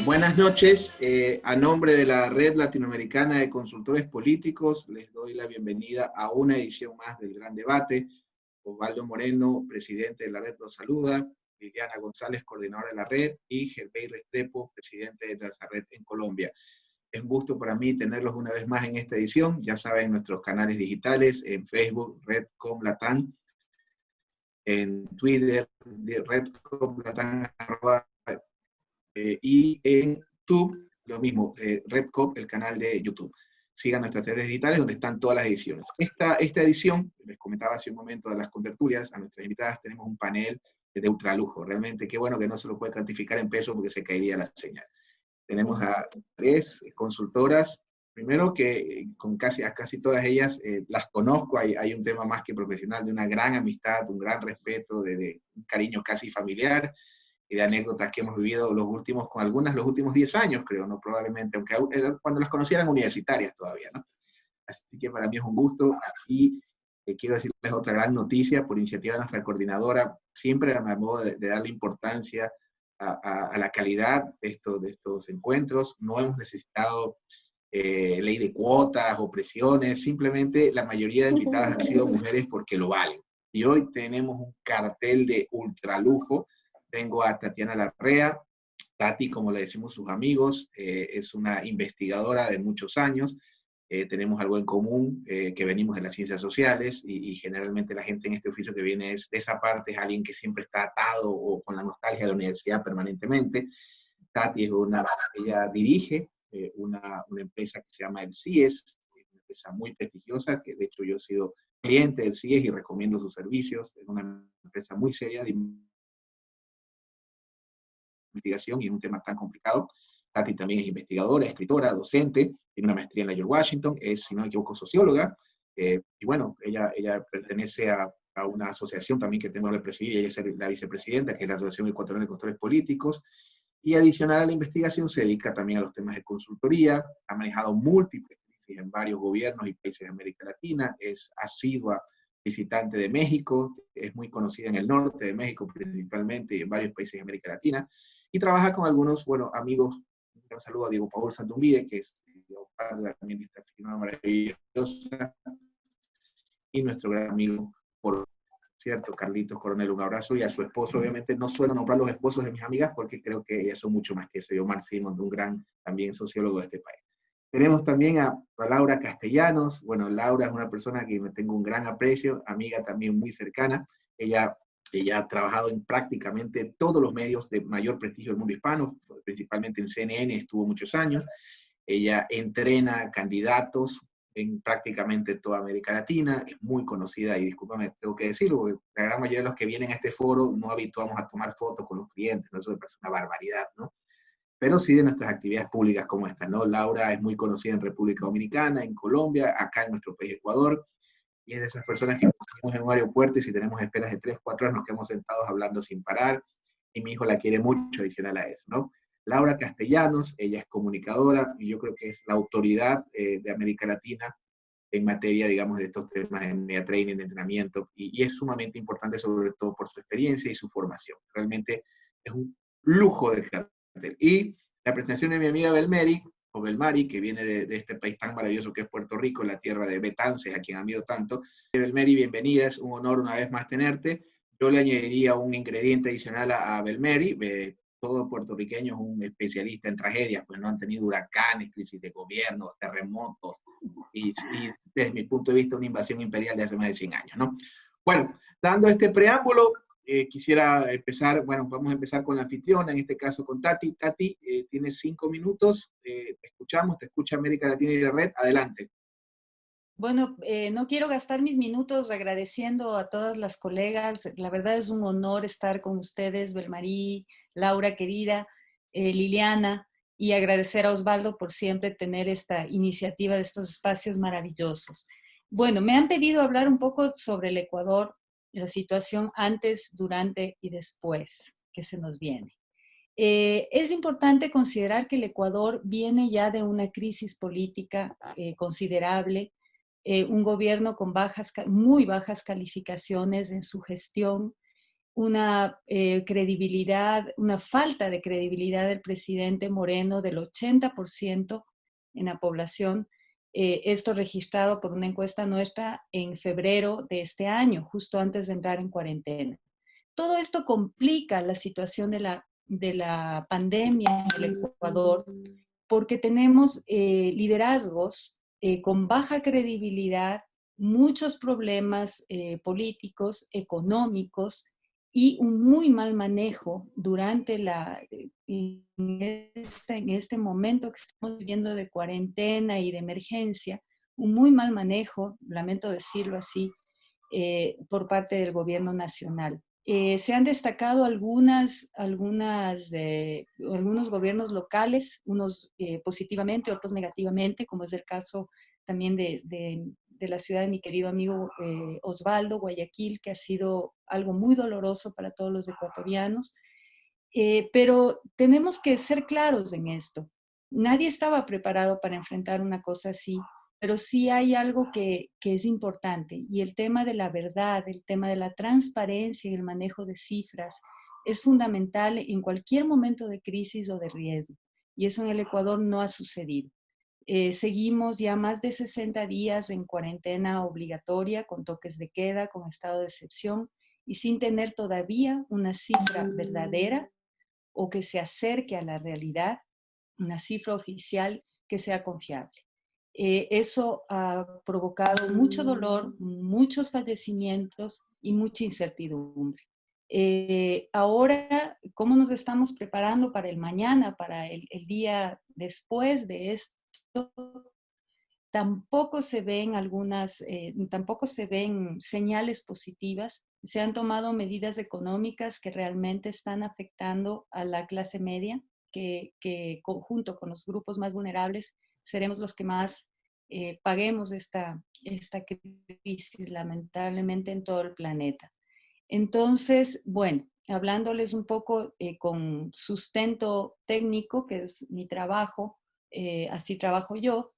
Buenas noches. A nombre de la Red Latinoamericana de Consultores Políticos, les doy la bienvenida a una edición más del Gran Debate. Osvaldo Moreno, presidente de la Red, los saluda. Liliana González, coordinadora de la Red, y Gervais Restrepo, presidente de la Red en Colombia. Es un gusto para mí tenerlos una vez más en esta edición. Ya saben, nuestros canales digitales en Facebook, Redcom Latam, en Twitter, Redcom Latam, y en YouTube, lo mismo, Redcom, el canal de YouTube. Sigan nuestras redes digitales donde están todas las ediciones. Esta edición, les comentaba hace un momento de las contertulias, a nuestras invitadas tenemos un panel de ultralujo. Realmente qué bueno que no se lo puede cuantificar en pesos porque se caería la señal. Tenemos a 3 consultoras, primero que a casi todas ellas las conozco, hay un tema más que profesional, de una gran amistad, un gran respeto, de un cariño casi familiar, y de anécdotas que hemos vivido los últimos 10 años, creo, ¿no? Probablemente, aunque cuando las conocieran universitarias todavía, ¿no? Así que para mí es un gusto. Y quiero decirles otra gran noticia, por iniciativa de nuestra coordinadora, siempre me modo de darle importancia a la calidad de estos encuentros. No hemos necesitado ley de cuotas o presiones, simplemente la mayoría de invitadas han sido mujeres porque lo valen. Y hoy tenemos un cartel de ultralujo. Tengo a Tatiana Larrea. Tati, como le decimos sus amigos, es una investigadora de muchos años. Tenemos algo en común, que venimos de las ciencias sociales y generalmente la gente en este oficio que viene de esa parte es alguien que siempre está atado o con la nostalgia de la universidad permanentemente. Tati ella dirige una empresa que se llama el CIES, una empresa muy prestigiosa, que de hecho yo he sido cliente del CIES y recomiendo sus servicios. Es una empresa muy seria de investigación y en un tema tan complicado. Tati también es investigadora, escritora, docente, tiene una maestría en la George Washington, es, si no me equivoco, socióloga, y bueno, ella pertenece a una asociación también que tengo que presidir, ella es la vicepresidenta, que es la Asociación Ecuatoriana de Consultores Políticos, y adicional a la investigación se dedica también a los temas de consultoría, ha manejado múltiples crisis en varios gobiernos y países de América Latina, es asidua visitante de México, es muy conocida en el norte de México principalmente y en varios países de América Latina, y trabaja con algunos, bueno, amigos. Un saludo a Diego Paul Santumide, que es parte también de esta firma maravillosa, y nuestro gran amigo, por cierto, Carlitos Coronel, un abrazo, y a su esposo. Obviamente no suelo nombrar los esposos de mis amigas porque creo que ellas son mucho más que eso. Omar Simón, un gran también sociólogo de este país. Tenemos también a Laura Castellanos. Bueno, Laura es una persona que me tengo un gran aprecio, amiga también muy cercana. Ella ha trabajado en prácticamente todos los medios de mayor prestigio del mundo hispano, principalmente en CNN, estuvo muchos años. Ella entrena candidatos en prácticamente toda América Latina, es muy conocida, y discúlpame, tengo que decirlo, porque la gran mayoría de los que vienen a este foro no habituamos a tomar fotos con los clientes, ¿no? Eso me parece una barbaridad, ¿no? Pero sí de nuestras actividades públicas como esta, ¿no? Laura es muy conocida en República Dominicana, en Colombia, acá en nuestro país, Ecuador, y es de esas personas que conocemos en un aeropuerto y si tenemos esperas de 3, 4 horas nos quedamos sentados hablando sin parar, y mi hijo la quiere mucho adicional a eso, ¿no? Laura Castellanos, ella es comunicadora y yo creo que es la autoridad de América Latina en materia, digamos, de estos temas de media training, de entrenamiento, y es sumamente importante sobre todo por su experiencia y su formación. Realmente es un lujo de cartel. Y la presentación de mi amiga Belmeri, o Belmari, que viene de este país tan maravilloso que es Puerto Rico, la tierra de Betances, a quien admiro tanto. Belmeri, bienvenida, es un honor una vez más tenerte. Yo le añadiría un ingrediente adicional a Belmeri. Todo puertorriqueño es un especialista en tragedias, pues no han tenido huracanes, crisis de gobierno, terremotos, y desde mi punto de vista una invasión imperial de hace más de 100 años, ¿no? Bueno, dando este preámbulo, quisiera empezar, bueno, vamos a empezar con la anfitriona, en este caso con Tati. Tati, tienes 5 minutos, te escuchamos, te escucha América Latina y la Red, adelante. Bueno, no quiero gastar mis minutos agradeciendo a todas las colegas. La verdad es un honor estar con ustedes, Belmarí, Laura querida, Liliana, y agradecer a Osvaldo por siempre tener esta iniciativa de estos espacios maravillosos. Bueno, me han pedido hablar un poco sobre el Ecuador, la situación antes, durante y después que se nos viene. Es importante considerar que el Ecuador viene ya de una crisis política considerable, un gobierno con muy bajas calificaciones en su gestión, una credibilidad, una falta de credibilidad del presidente Moreno del 80% en la población. Esto registrado por una encuesta nuestra en febrero de este año, justo antes de entrar en cuarentena. Todo esto complica la situación de la pandemia en el Ecuador porque tenemos liderazgos con baja credibilidad, muchos problemas políticos, económicos y un muy mal manejo durante en este momento que estamos viviendo de cuarentena y de emergencia, un muy mal manejo, lamento decirlo así, por parte del gobierno nacional. Se han destacado algunos gobiernos locales, unos positivamente, otros negativamente, como es el caso también de la ciudad de mi querido amigo Osvaldo, Guayaquil, que ha sido algo muy doloroso para todos los ecuatorianos. Pero tenemos que ser claros en esto. Nadie estaba preparado para enfrentar una cosa así, pero sí hay algo que es importante, y el tema de la verdad, el tema de la transparencia y el manejo de cifras es fundamental en cualquier momento de crisis o de riesgo, y eso en el Ecuador no ha sucedido. Seguimos ya más de 60 días en cuarentena obligatoria, con toques de queda, con estado de excepción, y sin tener todavía una cifra verdadera o que se acerque a la realidad, una cifra oficial que sea confiable. Eso ha provocado mucho dolor, muchos fallecimientos y mucha incertidumbre. Ahora, ¿cómo nos estamos preparando para el mañana, para el día después de esto? Tampoco se ven señales positivas. Se han tomado medidas económicas que realmente están afectando a la clase media, que junto con los grupos más vulnerables seremos los que más paguemos esta crisis, lamentablemente, en todo el planeta. Entonces, bueno, hablándoles un poco con sustento técnico, que es mi trabajo, así trabajo yo.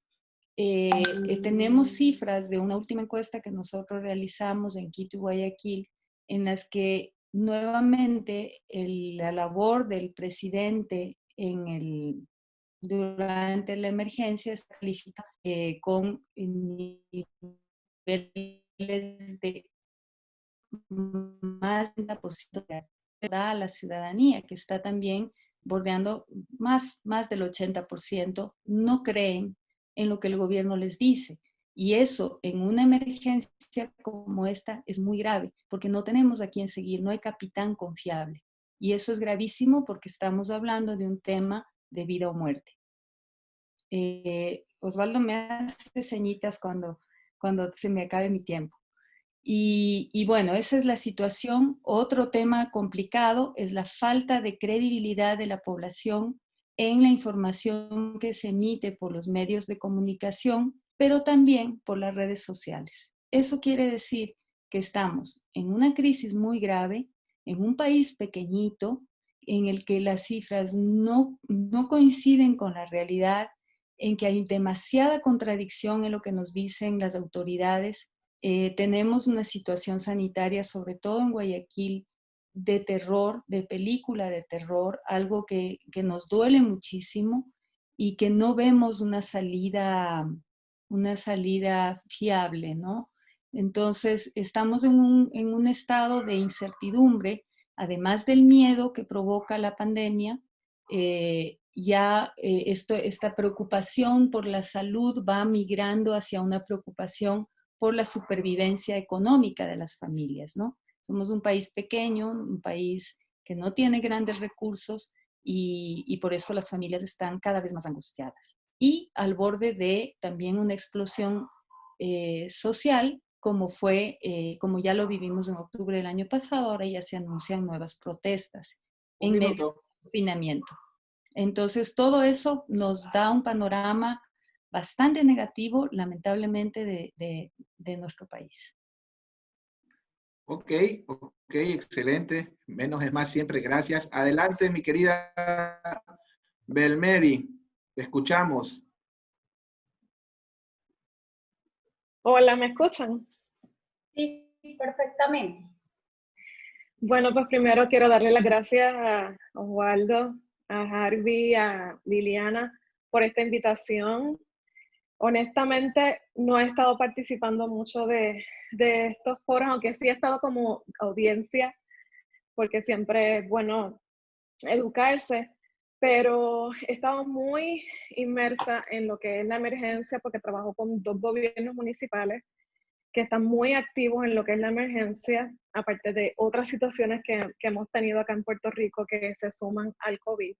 Tenemos cifras de una última encuesta que nosotros realizamos en Quito y Guayaquil, en las que nuevamente la labor del presidente durante la emergencia está calificada con niveles de más del 30% de a la ciudadanía, que está también bordeando más del 80%, no creen en lo que el gobierno les dice. Y eso en una emergencia como esta es muy grave, porque no tenemos a quién seguir, no hay capitán confiable. Y eso es gravísimo porque estamos hablando de un tema de vida o muerte. Osvaldo me hace señitas cuando se me acabe mi tiempo. Y bueno, esa es la situación. Otro tema complicado es la falta de credibilidad de la población en la información que se emite por los medios de comunicación, pero también por las redes sociales. Eso quiere decir que estamos en una crisis muy grave, en un país pequeñito, en el que las cifras no coinciden con la realidad, en que hay demasiada contradicción en lo que nos dicen las autoridades. Tenemos una situación sanitaria, sobre todo en Guayaquil, de terror, de película de terror, algo que nos duele muchísimo y que no vemos una salida fiable, ¿no? Entonces, estamos en un estado de incertidumbre, además del miedo que provoca la pandemia. Esta preocupación por la salud va migrando hacia una preocupación por la supervivencia económica de las familias, ¿no? Somos un país pequeño, un país que no tiene grandes recursos y por eso las familias están cada vez más angustiadas. Y al borde de también una explosión social, como ya lo vivimos en octubre del año pasado, ahora ya se anuncian nuevas protestas Un en medio del minuto. confinamiento. Entonces, todo eso nos da un panorama bastante negativo, lamentablemente, de nuestro país. Ok, ok, excelente. Menos es más siempre, gracias. Adelante, mi querida Belmeri, te escuchamos. Hola, ¿me escuchan? Sí, perfectamente. Bueno, pues primero quiero darle las gracias a Oswaldo, a Harvey, a Liliana por esta invitación. Honestamente, no he estado participando mucho de estos foros, aunque sí he estado como audiencia, porque siempre es bueno educarse, pero he estado muy inmersa en lo que es la emergencia, porque trabajo con 2 gobiernos municipales que están muy activos en lo que es la emergencia, aparte de otras situaciones que hemos tenido acá en Puerto Rico que se suman al COVID.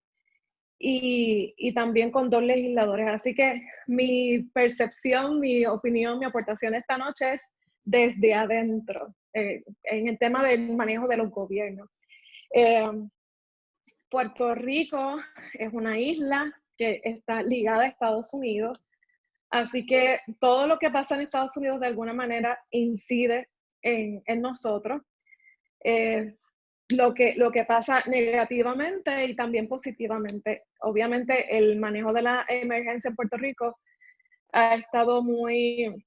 Y también con 2 legisladores. Así que mi percepción, mi opinión, mi aportación esta noche es desde adentro, en el tema del manejo de los gobiernos. Puerto Rico es una isla que está ligada a Estados Unidos, así que todo lo que pasa en Estados Unidos de alguna manera incide en nosotros. Lo que pasa negativamente y también positivamente. Obviamente el manejo de la emergencia en Puerto Rico ha estado muy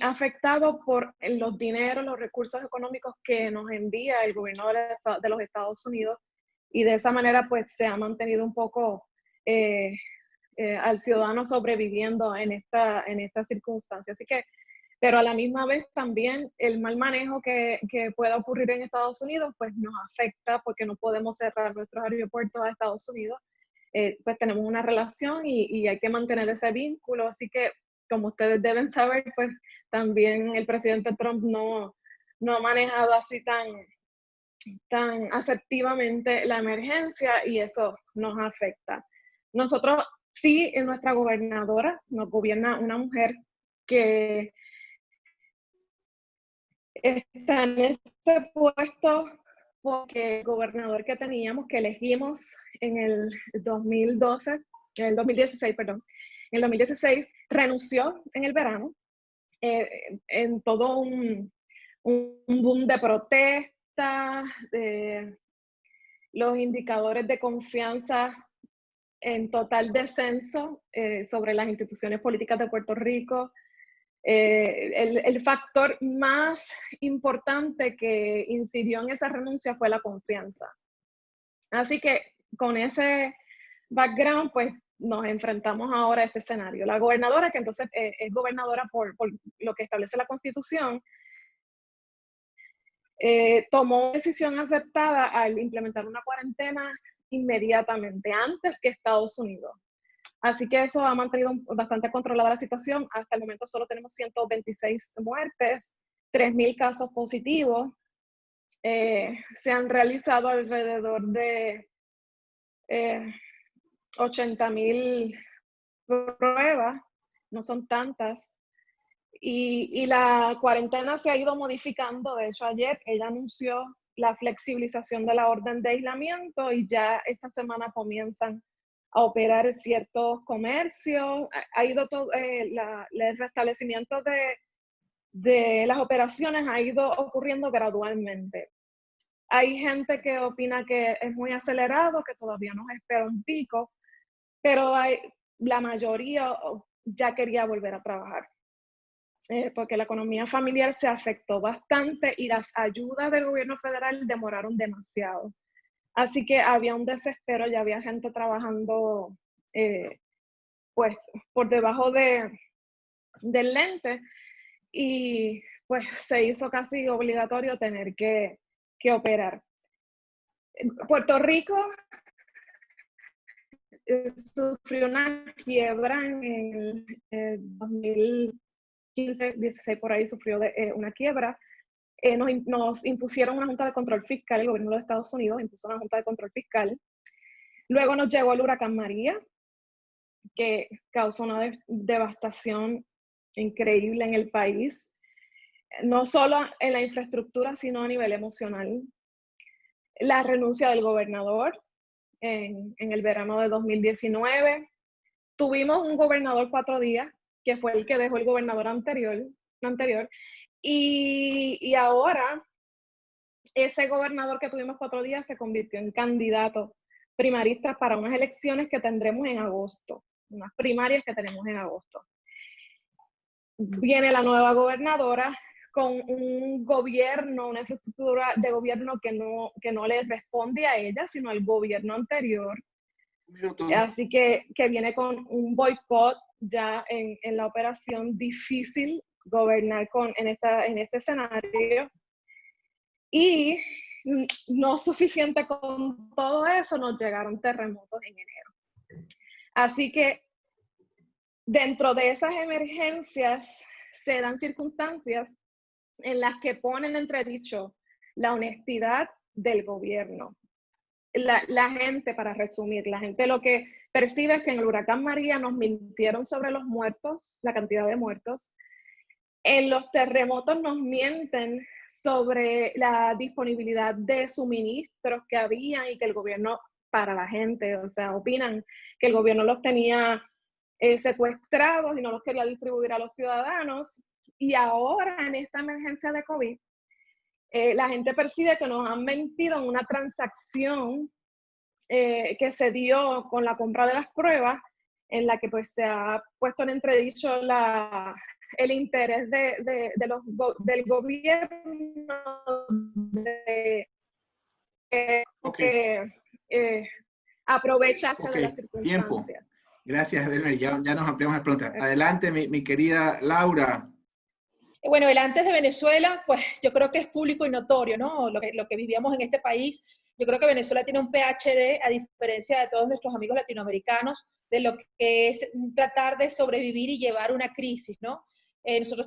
afectado por los dineros, los recursos económicos que nos envía el gobierno de los Estados Unidos, y de esa manera pues se ha mantenido un poco al ciudadano sobreviviendo en esta circunstancia. Así que, pero a la misma vez también el mal manejo que pueda ocurrir en Estados Unidos pues nos afecta, porque no podemos cerrar nuestros aeropuertos a Estados Unidos. Pues tenemos una relación y hay que mantener ese vínculo. Así que, como ustedes deben saber, pues también el presidente Trump no ha manejado así tan asertivamente la emergencia, y eso nos afecta. Nosotros sí, en nuestra gobernadora nos gobierna una mujer que está en este puesto porque el gobernador que teníamos, que elegimos en el 2016, en el 2016, renunció en el verano, en todo un boom de protestas, de los indicadores de confianza en total descenso sobre las instituciones políticas de Puerto Rico. El factor más importante que incidió en esa renuncia fue la confianza. Así que con ese background, pues nos enfrentamos ahora a este escenario. La gobernadora, que entonces es gobernadora por lo que establece la Constitución, tomó una decisión acertada al implementar una cuarentena inmediatamente, antes que Estados Unidos. Así que eso ha mantenido bastante controlada la situación. Hasta el momento solo tenemos 126 muertes, 3,000 casos positivos. Se han realizado alrededor de 80,000 pruebas, no son tantas. Y la cuarentena se ha ido modificando. De hecho, ayer ella anunció la flexibilización de la orden de aislamiento, y ya esta semana comienzan a operar ciertos comercios. Ha ido todo, el restablecimiento de las operaciones ha ido ocurriendo gradualmente. Hay gente que opina que es muy acelerado, que todavía nos espera un pico, pero la mayoría ya quería volver a trabajar. Porque la economía familiar se afectó bastante y las ayudas del gobierno federal demoraron demasiado. Así que había un desespero, ya había gente trabajando pues por debajo del lente, y pues se hizo casi obligatorio tener que operar. Puerto Rico sufrió una quiebra en el 2015-16, por ahí sufrió una quiebra. Nos impusieron una junta de control fiscal. El gobierno de los Estados Unidos impuso una junta de control fiscal. Luego nos llegó el huracán María, que causó una devastación increíble en el país, no solo en la infraestructura, sino a nivel emocional. La renuncia del gobernador en el verano de 2019, tuvimos un gobernador 4 días, que fue el que dejó el gobernador anterior y ahora ese gobernador que tuvimos 4 días se convirtió en candidato primarista para unas elecciones que tendremos en agosto, unas primarias que tenemos en agosto. Viene la nueva gobernadora con un gobierno, una infraestructura de gobierno que no le responde a ella, sino al gobierno anterior. Así que viene con un boicot ya en la operación. Difícil gobernar en este escenario. Y no suficiente con todo eso, nos llegaron terremotos en enero. Así que dentro de esas emergencias se dan circunstancias en las que ponen en entredicho la honestidad del gobierno. La gente, para resumir, la gente lo que percibe es que en el huracán María nos mintieron sobre los muertos, la cantidad de muertos. En los terremotos nos mienten sobre la disponibilidad de suministros que había y que el gobierno, para la gente, o sea, opinan que el gobierno los tenía secuestrados y no los quería distribuir a los ciudadanos. Y ahora, en esta emergencia de COVID, la gente percibe que nos han mentido en una transacción que se dio con la compra de las pruebas, en la que pues se ha puesto en entredicho el interés del gobierno de aprovecharse de las circunstancias. Tiempo. Gracias, Belmer. Ya nos ampliamos la pregunta. Adelante, mi querida Laura. Bueno, el antes de Venezuela, pues yo creo que es público y notorio, ¿no? Lo que vivíamos en este país. Yo creo que Venezuela tiene un PhD, a diferencia de todos nuestros amigos latinoamericanos, de lo que es tratar de sobrevivir y llevar una crisis, ¿no? Nosotros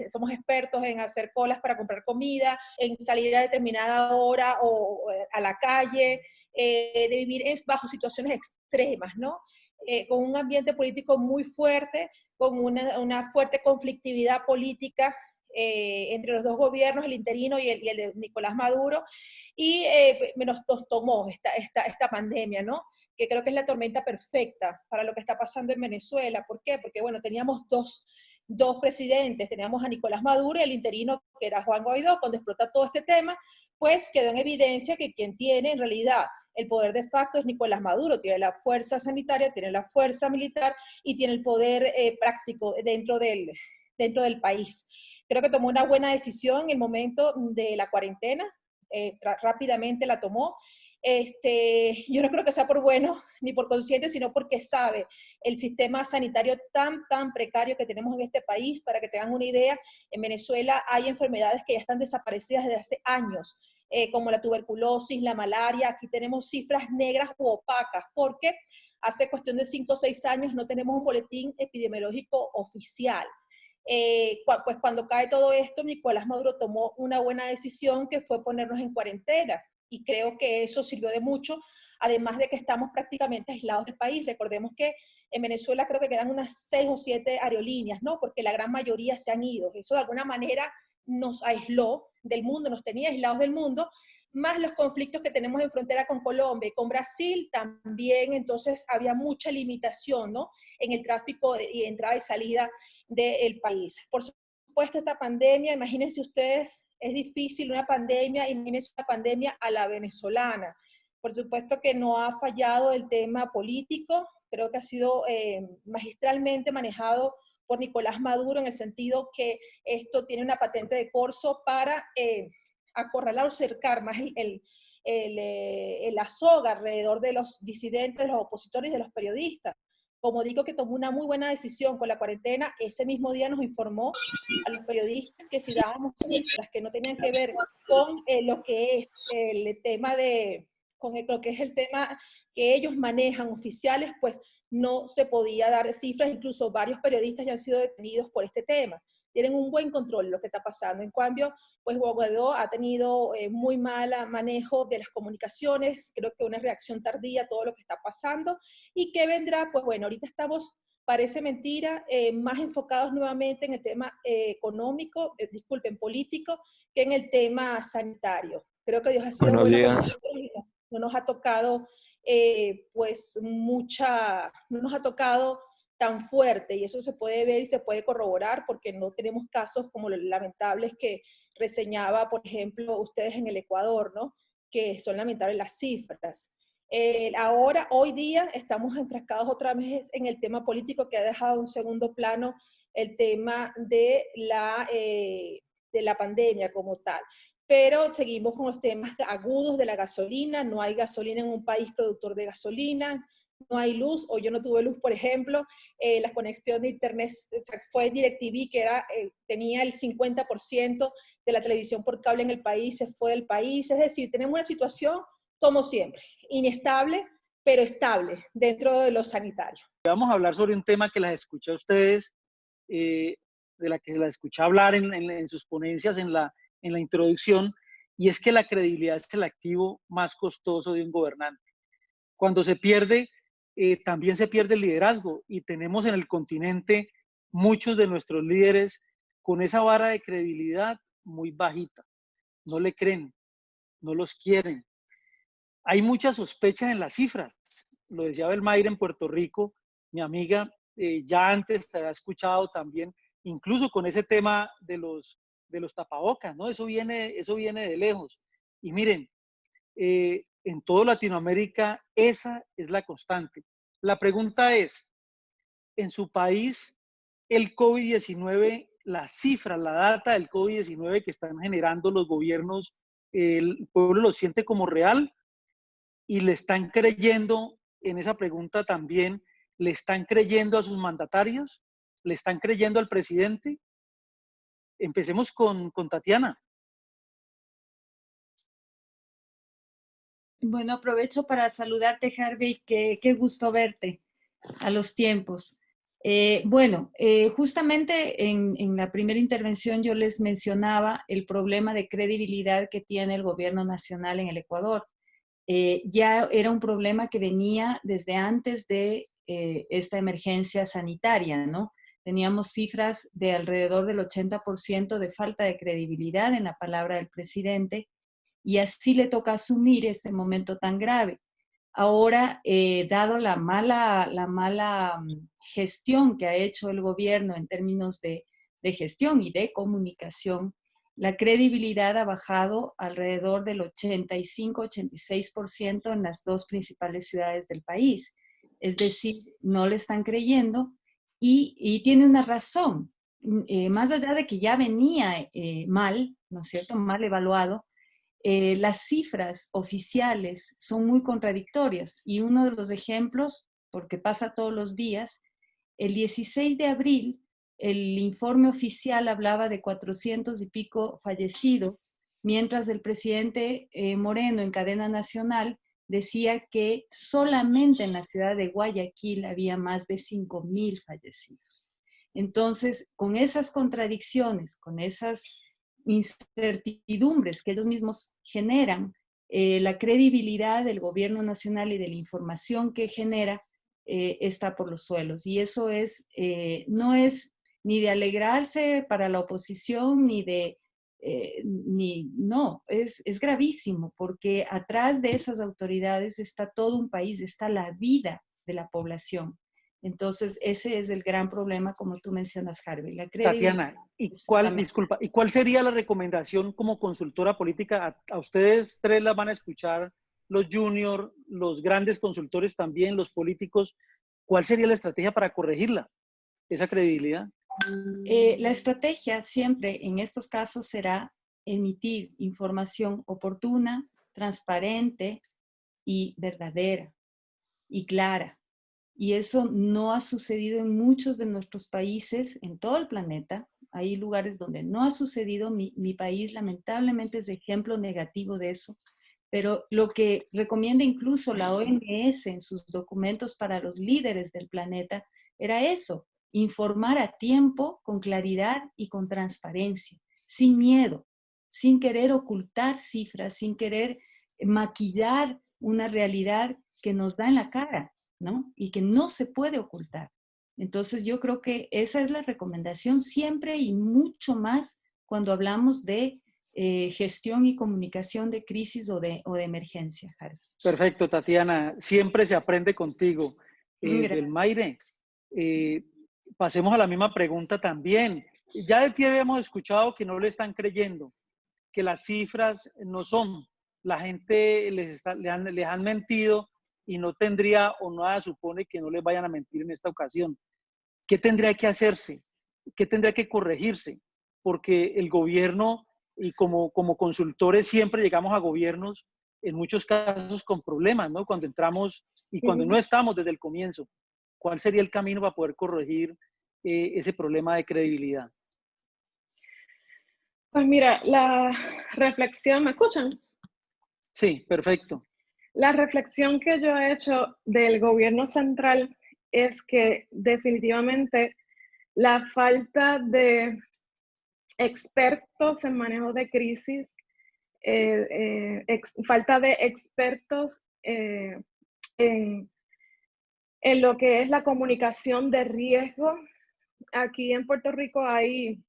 somos expertos en hacer colas para comprar comida, en salir a determinada hora o a la calle, de vivir bajo situaciones extremas, ¿no? Con un ambiente político muy fuerte, con una fuerte conflictividad política entre los dos gobiernos, el interino y el de Nicolás Maduro, y nos tomó esta pandemia, ¿no? Que creo que es la tormenta perfecta para lo que está pasando en Venezuela. ¿Por qué? Porque, bueno, teníamos dos presidentes, teníamos a Nicolás Maduro y el interino, que era Juan Guaidó. Cuando explota todo este tema, pues quedó en evidencia que quien tiene en realidad el poder de facto es Nicolás Maduro. Tiene la fuerza sanitaria, tiene la fuerza militar y tiene el poder práctico dentro del país. Creo que tomó una buena decisión en el momento de la cuarentena, rápidamente la tomó. Yo no creo que sea por bueno ni por consciente, sino porque sabe el sistema sanitario tan precario que tenemos en este país. Para que tengan una idea, en Venezuela hay enfermedades que ya están desaparecidas desde hace años, como la tuberculosis, la malaria. Aquí tenemos cifras negras u opacas, porque hace cuestión de 5 o 6 años no tenemos un boletín epidemiológico oficial. Pues cuando cae todo esto, Nicolás Maduro tomó una buena decisión, que fue ponernos en cuarentena, y creo que eso sirvió de mucho, además de que estamos prácticamente aislados del país. Recordemos que en Venezuela creo que quedan unas 6 o 7 aerolíneas, ¿no? Porque la gran mayoría se han ido. Eso de alguna manera nos aisló del mundo, nos tenía aislados del mundo, más los conflictos que tenemos en frontera con Colombia y con Brasil también. Entonces había mucha limitación, ¿no?, en el tráfico y entrada y salida del país. Por supuesto, esta pandemia, imagínense ustedes, es difícil una pandemia, imagínense una pandemia a la venezolana. Por supuesto que no ha fallado el tema político, creo que ha sido magistralmente manejado por Nicolás Maduro, en el sentido que esto tiene una patente de corso para acorralar o cercar más la soga alrededor de los disidentes, de los opositores y de los periodistas. Como digo, que tomó una muy buena decisión con la cuarentena. Ese mismo día nos informó a los periodistas que si dábamos cifras que no tenían que ver con lo que es el tema lo que es el tema que ellos manejan oficiales, pues no se podía dar cifras. Incluso varios periodistas ya han sido detenidos por este tema. Tienen un buen control de lo que está pasando. En cambio, pues Guaidó ha tenido muy mal manejo de las comunicaciones, creo que una reacción tardía a todo lo que está pasando. ¿Y qué vendrá? Pues bueno, ahorita estamos, parece mentira, más enfocados nuevamente en el tema económico, político, que en el tema sanitario. Creo que Dios ha sido bueno con nosotros y no nos ha tocado pues no nos ha tocado tan fuerte, y eso se puede ver y se puede corroborar porque no tenemos casos como los lamentables que reseñaba, por ejemplo, ustedes en el Ecuador, ¿no? Que son lamentables las cifras. Ahora, hoy día, estamos enfrascados otra vez en el tema político que ha dejado en segundo plano el tema de la pandemia como tal. Pero seguimos con los temas agudos de la gasolina. No hay gasolina en un país productor de gasolina, no hay luz, o yo no tuve luz, por ejemplo. La conexión de internet fue DirecTV, que tenía el 50% de la televisión por cable en el país, se fue del país. Es decir, tenemos una situación, como siempre, inestable, pero estable dentro de lo sanitario. Vamos a hablar sobre un tema que las escuché a ustedes, de la que las escuché hablar en sus ponencias, en la introducción, y es que la credibilidad es el activo más costoso de un gobernante. Cuando se pierde, también se pierde el liderazgo, y tenemos en el continente muchos de nuestros líderes con esa vara de credibilidad muy bajita. No le creen, no los quieren. Hay mucha sospecha en las cifras. Lo decía Belmayre en Puerto Rico, mi amiga, ya antes te había escuchado también, incluso con ese tema de los tapabocas, ¿no? Eso viene de lejos. Y miren, en toda Latinoamérica esa es la constante. La pregunta es, en su país, el COVID-19, las cifras, la data del COVID-19 que están generando los gobiernos, ¿el pueblo lo siente como real? Y le están creyendo en esa pregunta también, ¿le están creyendo a sus mandatarios? ¿Le están creyendo al presidente? Empecemos con Tatiana. Bueno, aprovecho para saludarte, Harvey, qué gusto verte a los tiempos. Justamente en la primera intervención yo les mencionaba el problema de credibilidad que tiene el gobierno nacional en el Ecuador. Ya era un problema que venía desde antes de esta emergencia sanitaria, ¿no? Teníamos cifras de alrededor del 80% de falta de credibilidad en la palabra del presidente, y así le toca asumir ese momento tan grave. Ahora, dado la mala gestión que ha hecho el gobierno en términos de gestión y de comunicación, la credibilidad ha bajado alrededor del 85-86% en las dos principales ciudades del país. Es decir, no le están creyendo, y tiene una razón. Más allá de que ya venía mal, ¿no es cierto?, mal evaluado, las cifras oficiales son muy contradictorias, y uno de los ejemplos, porque pasa todos los días, el 16 de abril el informe oficial hablaba de 400 y pico fallecidos, mientras el presidente Moreno en cadena nacional decía que solamente en la ciudad de Guayaquil había más de 5.000 fallecidos. Entonces, con esas contradicciones, con esas incertidumbres que ellos mismos generan, la credibilidad del gobierno nacional y de la información que genera está por los suelos. Y eso no es ni de alegrarse para la oposición, no, es gravísimo, porque atrás de esas autoridades está todo un país, está la vida de la población. Entonces, ese es el gran problema, como tú mencionas, Harvey. Tatiana, ¿y cuál sería la recomendación como consultora política? A ustedes tres las van a escuchar los juniors, los grandes consultores también, los políticos. ¿Cuál sería la estrategia para corregirla, esa credibilidad? La estrategia siempre en estos casos será emitir información oportuna, transparente y verdadera y clara. Y eso no ha sucedido en muchos de nuestros países, en todo el planeta. Hay lugares donde no ha sucedido. Mi país lamentablemente es ejemplo negativo de eso. Pero lo que recomienda incluso la OMS en sus documentos para los líderes del planeta era eso: informar a tiempo, con claridad y con transparencia, sin miedo, sin querer ocultar cifras, sin querer maquillar una realidad que nos da en la cara, ¿no? Y que no se puede ocultar. Entonces yo creo que esa es la recomendación siempre, y mucho más cuando hablamos de gestión y comunicación de crisis o de emergencia, Harvey. Perfecto, Tatiana. Siempre se aprende contigo. Gracias. Belmaire, pasemos a la misma pregunta también. Ya de ti habíamos escuchado que no le están creyendo, que las cifras no son. La gente les han mentido y no tendría o nada supone que no les vayan a mentir en esta ocasión. ¿Qué tendría que hacerse? ¿Qué tendría que corregirse? Porque el gobierno, y como consultores siempre llegamos a gobiernos en muchos casos con problemas, ¿no? Cuando entramos y cuando no estamos desde el comienzo. ¿Cuál sería el camino para poder corregir ese problema de credibilidad? Pues mira, la reflexión, ¿me escuchan? Sí, perfecto. La reflexión que yo he hecho del gobierno central es que definitivamente la falta de expertos en manejo de crisis, falta de expertos en lo que es la comunicación de riesgo. Aquí en Puerto Rico hay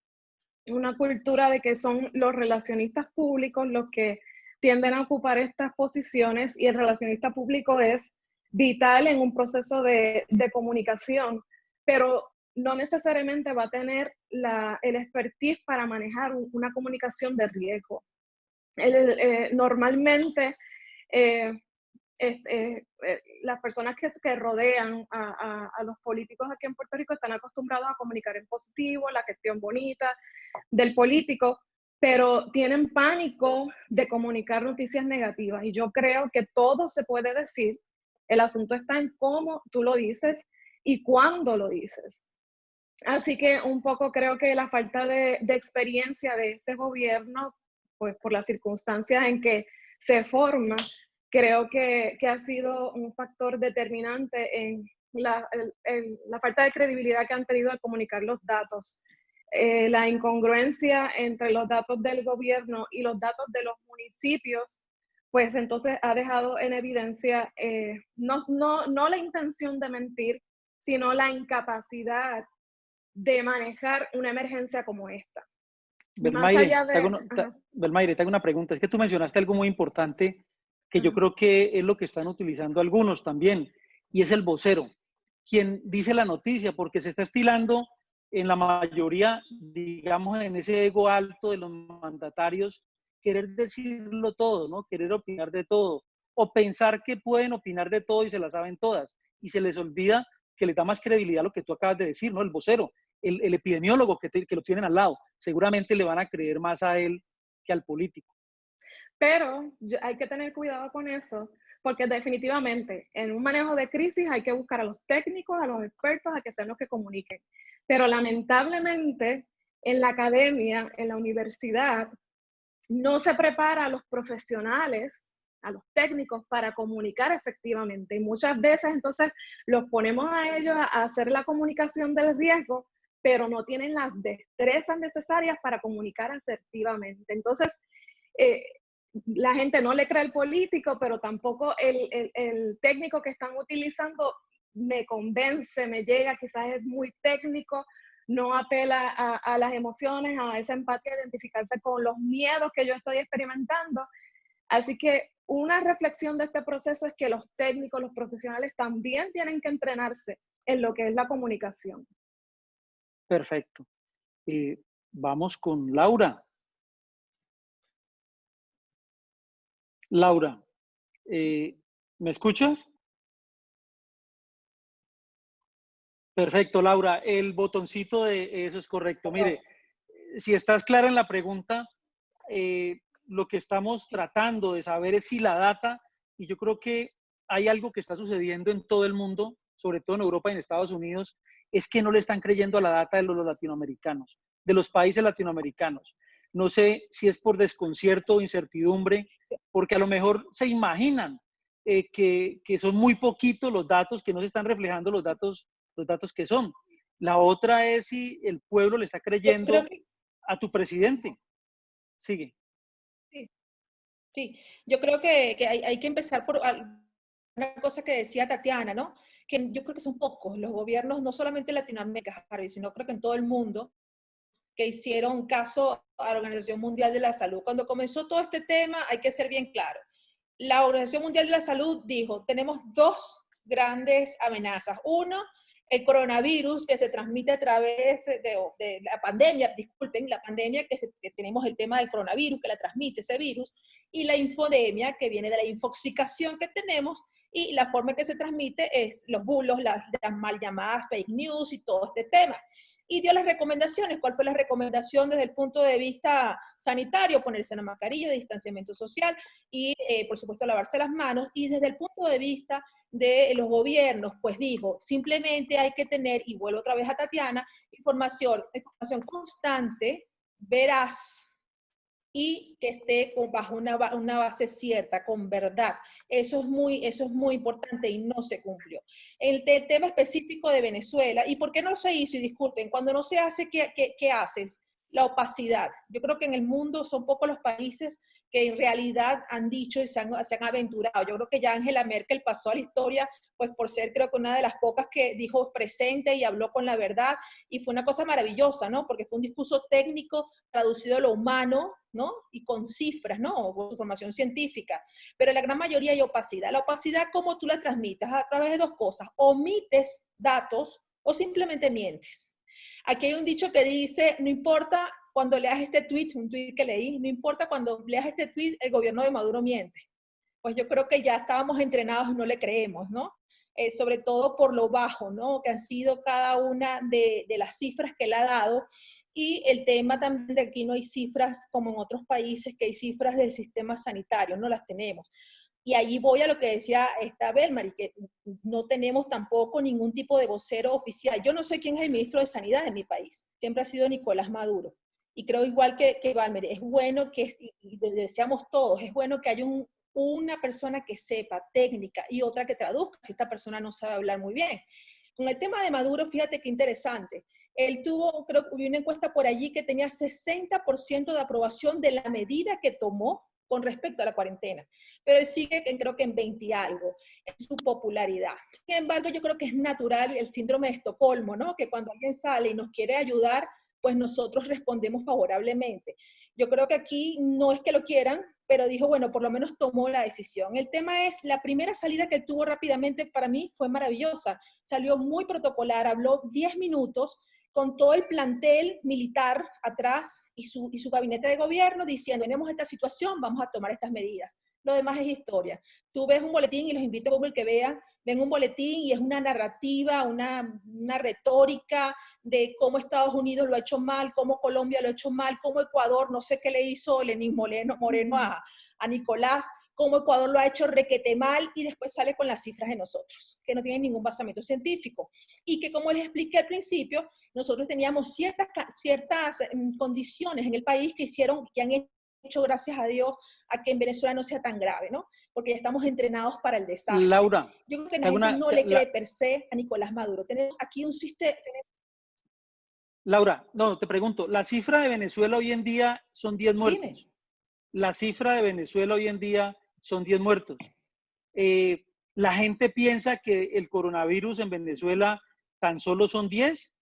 una cultura de que son los relacionistas públicos los que tienden a ocupar estas posiciones, y el relacionista público es vital en un proceso de comunicación, pero no necesariamente va a tener el expertise para manejar una comunicación de riesgo. Normalmente, las personas que rodean a los políticos aquí en Puerto Rico están acostumbrados a comunicar en positivo, la gestión bonita del político, pero tienen pánico de comunicar noticias negativas. Y yo creo que todo se puede decir. El asunto está en cómo tú lo dices y cuándo lo dices. Así que un poco creo que la falta de experiencia de este gobierno, pues por las circunstancias en que se forma, creo que ha sido un factor determinante en la falta de credibilidad que han tenido al comunicar los datos. La incongruencia entre los datos del gobierno y los datos de los municipios, pues entonces ha dejado en evidencia no la intención de mentir, sino la incapacidad de manejar una emergencia como esta. Belmaire, te hago una pregunta. Es que tú mencionaste algo muy importante que yo creo que es lo que están utilizando algunos también, y es el vocero, quien dice la noticia, porque se está estilando en la mayoría, digamos, en ese ego alto de los mandatarios, querer decirlo todo, ¿no? Querer opinar de todo, o pensar que pueden opinar de todo y se la saben todas, y se les olvida que le da más credibilidad a lo que tú acabas de decir, ¿no? El vocero, el epidemiólogo que lo tienen al lado, seguramente le van a creer más a él que al político. Pero hay que tener cuidado con eso, porque definitivamente en un manejo de crisis hay que buscar a los técnicos, a los expertos, a que sean los que comuniquen. Pero lamentablemente en la academia, en la universidad, no se prepara a los profesionales, a los técnicos para comunicar efectivamente. Y muchas veces entonces los ponemos a ellos a hacer la comunicación del riesgo, pero no tienen las destrezas necesarias para comunicar asertivamente. Entonces, la gente no le cree al político, pero tampoco el técnico que están utilizando me convence, me llega, quizás es muy técnico, no apela a las emociones, a esa empatía, identificarse con los miedos que yo estoy experimentando. Así que una reflexión de este proceso es que los técnicos, los profesionales también tienen que entrenarse en lo que es la comunicación. Perfecto. Vamos con Laura. Laura, ¿me escuchas? Perfecto, Laura. El botoncito de eso es correcto. Mire, si estás clara en la pregunta, lo que estamos tratando de saber es si la data, y yo creo que hay algo que está sucediendo en todo el mundo, sobre todo en Europa y en Estados Unidos, es que no le están creyendo a la data de los latinoamericanos, de los países latinoamericanos. No sé si es por desconcierto o incertidumbre, porque a lo mejor se imaginan que son muy poquitos los datos, que no se están reflejando los datos que son. La otra es si el pueblo le está creyendo a tu presidente. Sigue. Sí, yo creo que hay que empezar por una cosa que decía Tatiana, ¿no? Que yo creo que son pocos los gobiernos, no solamente en Latinoamérica, Harvey, sino creo que en todo el mundo, que hicieron caso a la Organización Mundial de la Salud. Cuando comenzó todo este tema, hay que ser bien claro. La Organización Mundial de la Salud dijo, tenemos dos grandes amenazas. Uno, el coronavirus que se transmite a través de la pandemia, disculpen, la pandemia que tenemos el tema del coronavirus, que la transmite ese virus, y la infodemia, que viene de la infoxicación que tenemos, y la forma en que se transmite es los bulos, las mal llamadas fake news y todo este tema. Y dio las recomendaciones. ¿Cuál fue la recomendación desde el punto de vista sanitario? Ponerse la mascarilla, distanciamiento social y, por supuesto, lavarse las manos. Y desde el punto de vista de los gobiernos, pues dijo, simplemente hay que tener, y vuelvo otra vez a Tatiana, información constante, veraz, y que esté bajo una base cierta, con verdad. Eso es muy importante y no se cumplió. El tema específico de Venezuela, ¿y por qué no se hizo? Y disculpen, cuando no se hace, ¿qué haces? La opacidad. Yo creo que en el mundo son pocos los países que en realidad han dicho y se han aventurado. Yo creo que ya Angela Merkel pasó a la historia, pues por ser creo que una de las pocas que dijo presente y habló con la verdad, y fue una cosa maravillosa, ¿no? Porque fue un discurso técnico traducido a lo humano, ¿no? Y con cifras, ¿no? Con información científica. Pero la gran mayoría hay opacidad. La opacidad, ¿cómo tú la transmites? A través de dos cosas. Omites datos o simplemente mientes. Aquí hay un dicho que dice, no importa cuando leas este tweet, un tweet que leí, no importa cuando leas este tweet, el gobierno de Maduro miente. Pues yo creo que ya estábamos entrenados y no le creemos, ¿no? Sobre todo por lo bajo, ¿no? Que han sido cada una de las cifras que él ha dado. Y el tema también de aquí no hay cifras como en otros países, que hay cifras del sistema sanitario, no las tenemos. Y allí voy a lo que decía esta Belmari, que no tenemos tampoco ningún tipo de vocero oficial. Yo no sé quién es el ministro de Sanidad de mi país. Siempre ha sido Nicolás Maduro. Y creo igual que Belmari, es bueno que, y deseamos todos, es bueno que haya una persona que sepa técnica y otra que traduzca si esta persona no sabe hablar muy bien. Con el tema de Maduro, fíjate qué interesante. Él tuvo, creo que hubo una encuesta por allí que tenía 60% de aprobación de la medida que tomó con respecto a la cuarentena. Pero él sigue, creo que en 20 y algo, en su popularidad. Sin embargo, yo creo que es natural el síndrome de Estocolmo, ¿no? Que cuando alguien sale y nos quiere ayudar, pues nosotros respondemos favorablemente. Yo creo que aquí no es que lo quieran, pero dijo, bueno, por lo menos tomó la decisión. El tema es, la primera salida que él tuvo rápidamente para mí fue maravillosa. Salió muy protocolar, habló 10 minutos, con todo el plantel militar atrás y su gabinete de gobierno diciendo, tenemos esta situación, vamos a tomar estas medidas. Lo demás es historia. Tú ves un boletín, y los invito a Google que vean, ven un boletín y es una narrativa, una retórica de cómo Estados Unidos lo ha hecho mal, cómo Colombia lo ha hecho mal, cómo Ecuador, no sé qué le hizo Lenín Moreno a Nicolás, cómo Ecuador lo ha hecho requete mal, y después sale con las cifras de nosotros, que no tienen ningún basamento científico. Y que, como les expliqué al principio, nosotros teníamos ciertas condiciones en el país que han hecho, gracias a Dios, a que en Venezuela no sea tan grave, ¿no? Porque ya estamos entrenados para el desastre. Laura, yo creo que la gente no le cree per se a Nicolás Maduro. Tenemos aquí un sistema... Laura, no, te pregunto, la cifra de Venezuela hoy en día son 10 muertos. Dime. La cifra de Venezuela hoy en día son 10 muertos. La gente piensa que el coronavirus en Venezuela tan solo son 10.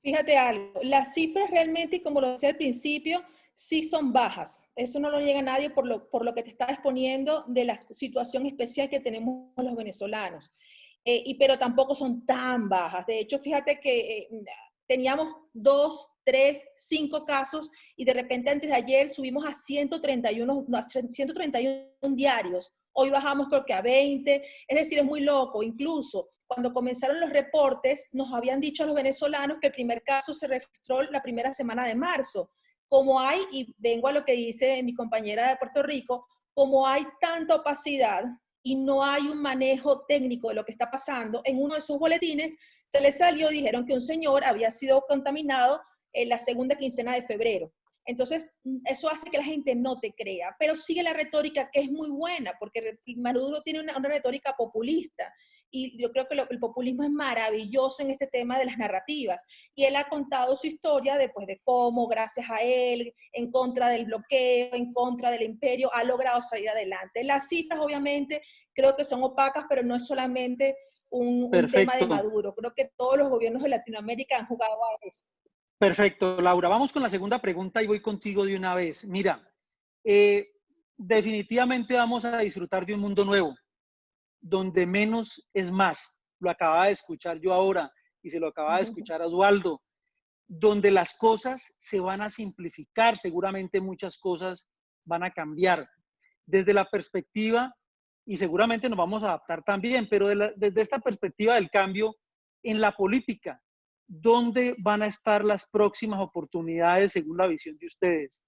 Fíjate algo, las cifras realmente, y como lo decía al principio, sí son bajas. Eso no lo llega a nadie por lo que te estaba exponiendo de la situación especial que tenemos los venezolanos. Pero tampoco son tan bajas. De hecho, fíjate que teníamos 2, 3, 5 casos y de repente antes de ayer subimos a 131 diarios. Hoy bajamos creo que a 20. Es decir, es muy loco. Incluso cuando comenzaron los reportes, nos habían dicho a los venezolanos que el primer caso se registró la primera semana de marzo. Como hay, y vengo a lo que dice mi compañera de Puerto Rico, como hay tanta opacidad y no hay un manejo técnico de lo que está pasando, en uno de esos boletines se les salió, dijeron que un señor había sido contaminado en la segunda quincena de febrero. Entonces, eso hace que la gente no te crea, pero sigue la retórica que es muy buena, porque Maduro tiene una retórica populista, y yo creo que el populismo es maravilloso en este tema de las narrativas, y él ha contado su historia de cómo, gracias a él, en contra del bloqueo, en contra del imperio, ha logrado salir adelante. Las cifras, obviamente, creo que son opacas, pero no es solamente un tema de Perfecto, Maduro. Creo que todos los gobiernos de Latinoamérica han jugado a eso. perfecto. Laura, vamos con la segunda pregunta y voy contigo de una vez. Mira, eh, definitivamente vamos a disfrutar de un mundo nuevo, donde menos es más. Lo acababa de escuchar yo ahora y se lo acaba de escuchar a Osvaldo, donde las cosas se van a simplificar, seguramente muchas cosas van a cambiar. Desde la perspectiva, y seguramente nos vamos a adaptar también, pero desde esta perspectiva del cambio en la política, ¿dónde van a estar las próximas oportunidades según la visión de ustedes?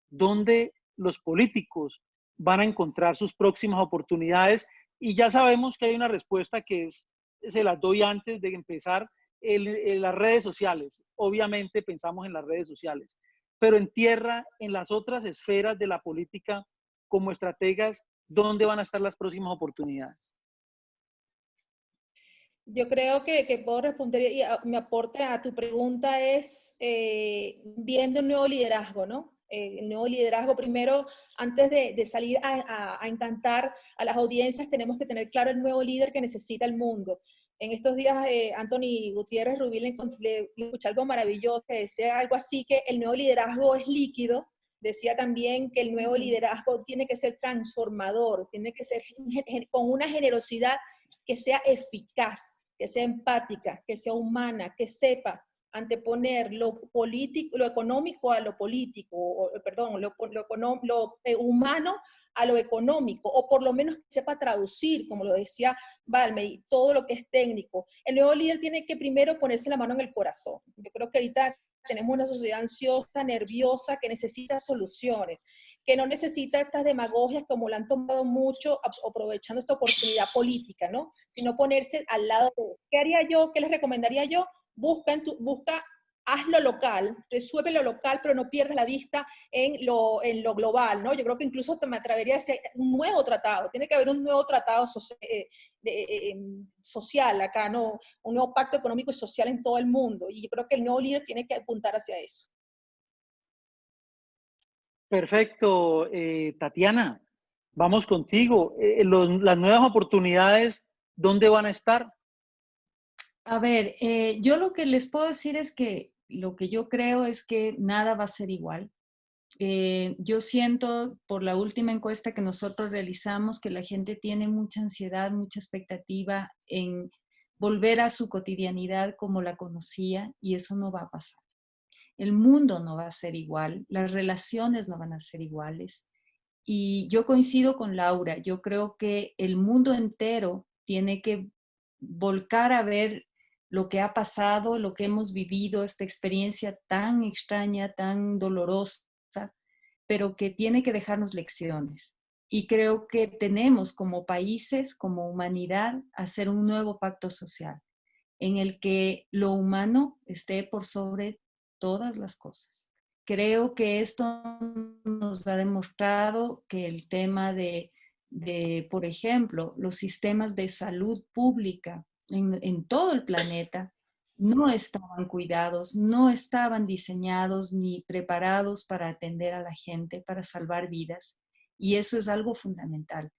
¿Dónde los políticos van a encontrar sus próximas oportunidades? Y ya sabemos que hay una respuesta que es, se las doy antes de empezar, en las redes sociales. Obviamente pensamos en las redes sociales, pero en tierra, en las otras esferas de la política, como estrategas, ¿dónde van a estar las próximas oportunidades? Yo creo que puedo responder y mi aporte a tu pregunta es viendo un nuevo liderazgo, ¿no? El nuevo liderazgo, primero, antes de salir a encantar a las audiencias, tenemos que tener claro el nuevo líder que necesita el mundo. En estos días, Anthony Gutiérrez Rubí le escuché algo maravilloso, que decía algo así, que el nuevo liderazgo es líquido. Decía también que el nuevo liderazgo tiene que ser transformador, tiene que ser con una generosidad que sea eficaz, que sea empática, que sea humana, que sepa anteponer lo político, lo económico a lo político, perdón, lo humano a lo económico, o por lo menos que sepa traducir, como lo decía Valmer, todo lo que es técnico. El nuevo líder tiene que primero ponerse la mano en el corazón. Yo creo que ahorita tenemos una sociedad ansiosa, nerviosa, que necesita soluciones, que no necesita estas demagogias como la han tomado mucho aprovechando esta oportunidad política, ¿no? Sino ponerse al lado de, ¿qué haría yo? ¿Qué les recomendaría yo? Busca, haz lo local, resuelve lo local, pero no pierdas la vista en lo global, ¿no? Yo creo que incluso me atrevería a decir un nuevo tratado, tiene que haber un nuevo tratado social acá, ¿no? Un nuevo pacto económico y social en todo el mundo, y yo creo que el nuevo líder tiene que apuntar hacia eso. Perfecto, Tatiana, vamos contigo. Las nuevas oportunidades, ¿dónde van a estar? A ver, yo lo que les puedo decir es que lo que yo creo es que nada va a ser igual. Yo siento por la última encuesta que nosotros realizamos que la gente tiene mucha ansiedad, mucha expectativa en volver a su cotidianidad como la conocía, y eso no va a pasar. El mundo no va a ser igual, las relaciones no van a ser iguales. Y yo coincido con Laura, yo creo que el mundo entero tiene que volcar a ver lo que ha pasado, lo que hemos vivido, esta experiencia tan extraña, tan dolorosa, pero que tiene que dejarnos lecciones. Y creo que tenemos como países, como humanidad, hacer un nuevo pacto social en el que lo humano esté por sobre todas las cosas. Creo que esto nos ha demostrado que el tema por ejemplo, los sistemas de salud pública en todo el planeta no estaban cuidados, no estaban diseñados ni preparados para atender a la gente, para salvar vidas. Y eso es algo fundamental.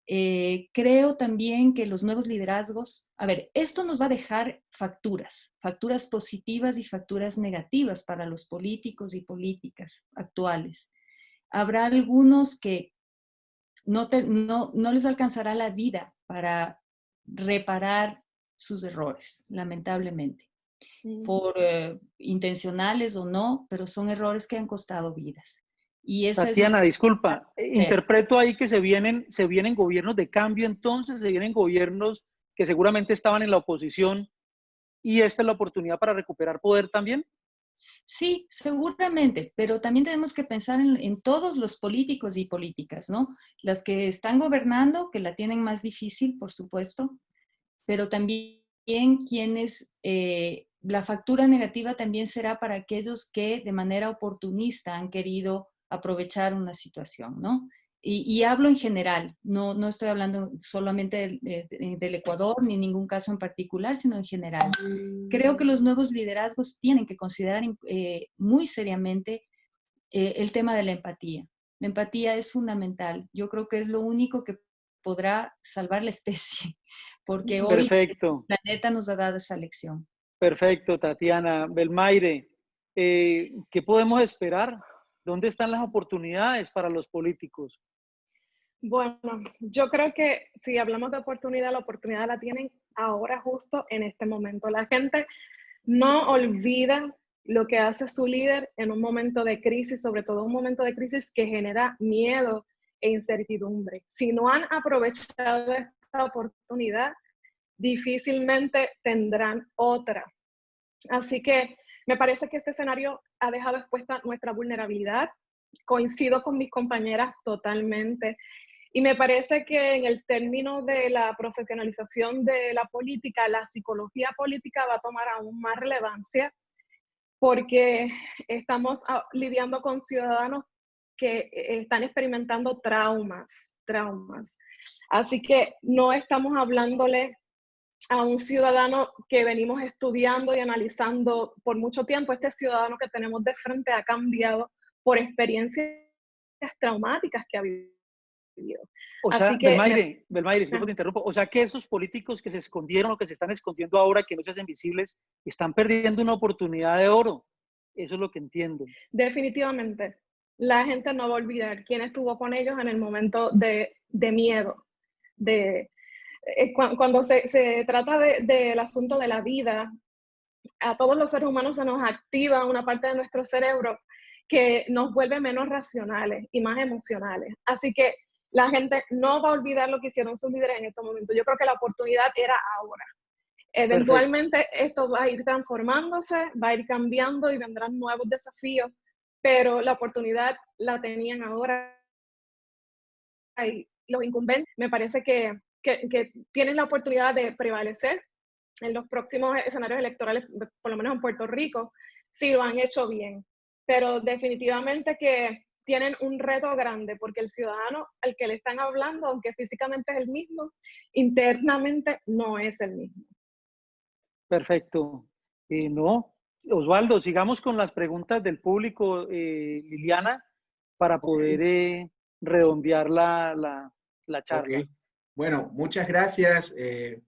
Creo también que los nuevos liderazgos, a ver, esto nos va a dejar facturas positivas y facturas negativas para los políticos y políticas actuales. Habrá algunos que no les alcanzará la vida para reparar sus errores, lamentablemente, por intencionales o no, pero son errores que han costado vidas. Y esa es Tatiana, disculpa, interpreto ahí que se vienen gobiernos de cambio, entonces se vienen gobiernos que seguramente estaban en la oposición y esta es la oportunidad para recuperar poder también. Sí, seguramente, pero también tenemos que pensar en todos los políticos y políticas, ¿no? Las que están gobernando, que la tienen más difícil, por supuesto, pero también quienes, la factura negativa también será para aquellos que de manera oportunista han querido aprovechar una situación, ¿no? Y hablo en general, no estoy hablando solamente del Ecuador ni ningún caso en particular, sino en general. Creo que los nuevos liderazgos tienen que considerar muy seriamente el tema de la empatía. La empatía es fundamental. Yo creo que es lo único que podrá salvar la especie, porque hoy Perfecto. el planeta nos ha dado esa lección. Perfecto, Tatiana. Belmaire, ¿qué podemos esperar? ¿Dónde están las oportunidades para los políticos? Bueno, yo creo que si hablamos de oportunidad, la oportunidad la tienen ahora justo en este momento. La gente no olvida lo que hace su líder en un momento de crisis, sobre todo un momento de crisis que genera miedo e incertidumbre. Si no han aprovechado esta oportunidad, difícilmente tendrán otra. Así que me parece que este escenario ha dejado expuesta nuestra vulnerabilidad. Coincido con mis compañeras totalmente. Y me parece que en el término de la profesionalización de la política, la psicología política va a tomar aún más relevancia porque estamos lidiando con ciudadanos que están experimentando traumas. Así que no estamos hablándole a un ciudadano que venimos estudiando y analizando por mucho tiempo. Este ciudadano que tenemos de frente ha cambiado por experiencias traumáticas que ha vivido. O sea, Así que Belmaire, disculpa te interrumpo. O sea, que esos políticos que se escondieron o que se están escondiendo ahora, que no se hacen visibles, están perdiendo una oportunidad de oro. Eso es lo que entiendo. definitivamente, la gente no va a olvidar quién estuvo con ellos en el momento de miedo, cuando se trata del asunto de la vida. A todos los seres humanos se nos activa una parte de nuestro cerebro que nos vuelve menos racionales y más emocionales. Así que la gente no va a olvidar lo que hicieron sus líderes en estos momentos. Yo creo que la oportunidad era ahora. Eventualmente esto va a ir transformándose, va a ir cambiando y vendrán nuevos desafíos, pero la oportunidad la tenían ahora. Y los incumbentes me parece que tienen la oportunidad de prevalecer en los próximos escenarios electorales, por lo menos en Puerto Rico, si lo han hecho bien. Pero definitivamente que tienen un reto grande, porque el ciudadano al que le están hablando, aunque físicamente es el mismo, internamente no es el mismo. Perfecto. No, Osvaldo, sigamos con las preguntas del público, Liliana, para poder redondear la charla. Okay. Bueno, muchas gracias,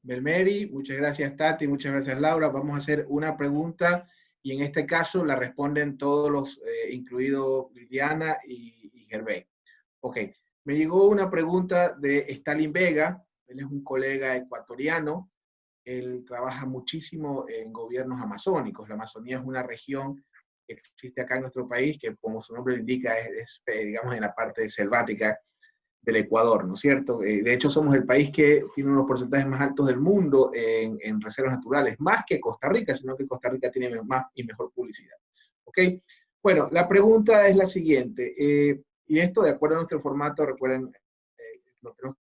Belmeri, muchas gracias, Tati, muchas gracias, Laura. Vamos a hacer una pregunta y en este caso la responden todos los, incluido Liliana y Gervais. Ok, me llegó una pregunta de Stalin Vega, él es un colega ecuatoriano, él trabaja muchísimo en gobiernos amazónicos. La Amazonía es una región que existe acá en nuestro país, que como su nombre lo indica, digamos, en la parte selvática del Ecuador, ¿no es cierto? De hecho, somos el país que tiene unos porcentajes más altos del mundo en reservas naturales, más que Costa Rica, sino que Costa Rica tiene más y mejor publicidad. ¿Ok? Bueno, la pregunta es la siguiente, y esto de acuerdo a nuestro formato, recuerden, lo tenemos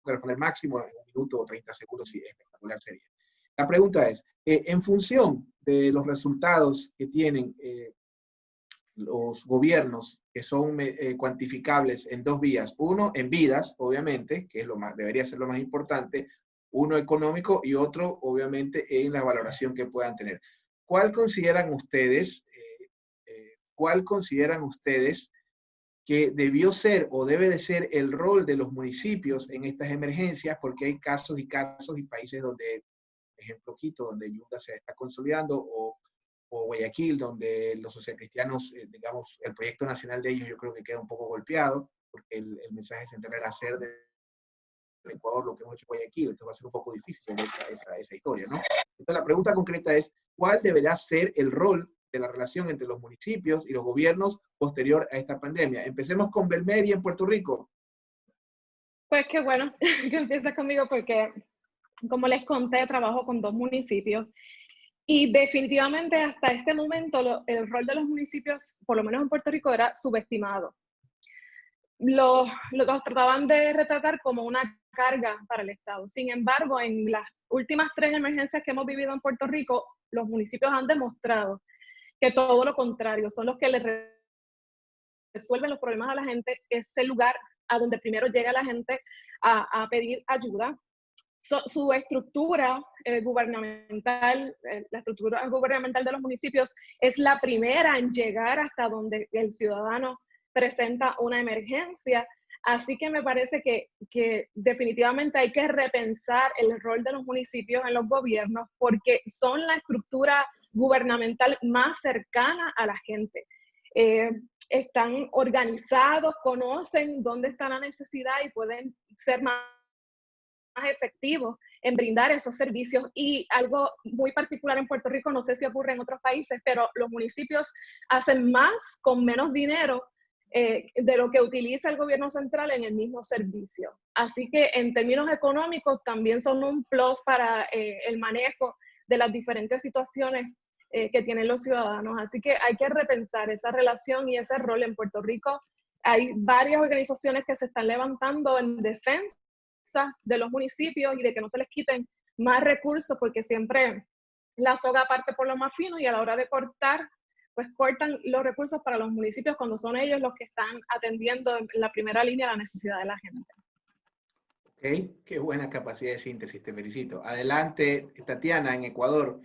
que responder máximo en 1 minuto o 30 segundos, si espectacular sería. La pregunta es, en función de los resultados que tienen los gobiernos que son cuantificables en 2 vías. Uno, en vidas, obviamente, que es debería ser lo más importante. Uno económico y otro, obviamente, en la valoración que puedan tener. ¿Cuál consideran ustedes que debió ser o debe de ser el rol de los municipios en estas emergencias? Porque hay casos y países donde, ejemplo Quito, donde Yunga se está consolidando, o Guayaquil, donde los socialcristianos, digamos, el proyecto nacional de ellos yo creo que queda un poco golpeado, porque el mensaje central era hacer del Ecuador lo que hemos hecho en Guayaquil. Entonces va a ser un poco difícil esa historia, ¿no? Entonces la pregunta concreta es, ¿cuál deberá ser el rol de la relación entre los municipios y los gobiernos posterior a esta pandemia? Empecemos con Belmeri en Puerto Rico. Pues qué bueno que empieces conmigo porque, como les conté, trabajo con 2 municipios y definitivamente hasta este momento el rol de los municipios, por lo menos en Puerto Rico, era subestimado. Los trataban de retratar como una carga para el Estado. Sin embargo, en las últimas 3 emergencias que hemos vivido en Puerto Rico, los municipios han demostrado que todo lo contrario, son los que le resuelven los problemas a la gente, es el lugar a donde primero llega la gente a pedir ayuda. Su estructura gubernamental, la estructura gubernamental de los municipios es la primera en llegar hasta donde el ciudadano presenta una emergencia. Así que me parece que definitivamente hay que repensar el rol de los municipios en los gobiernos porque son la estructura gubernamental más cercana a la gente. Están organizados, conocen dónde está la necesidad y pueden ser más efectivos en brindar esos servicios. Y algo muy particular en Puerto Rico, no sé si ocurre en otros países, pero los municipios hacen más con menos dinero de lo que utiliza el gobierno central en el mismo servicio. Así que en términos económicos también son un plus para el manejo de las diferentes situaciones que tienen los ciudadanos. Así que hay que repensar esa relación y ese rol en Puerto Rico. Hay varias organizaciones que se están levantando en defensa de los municipios y de que no se les quiten más recursos, porque siempre la soga parte por lo más fino y a la hora de cortar, pues cortan los recursos para los municipios cuando son ellos los que están atendiendo en la primera línea la necesidad de la gente. Ok, qué buena capacidad de síntesis, te felicito. Adelante, Tatiana, en Ecuador.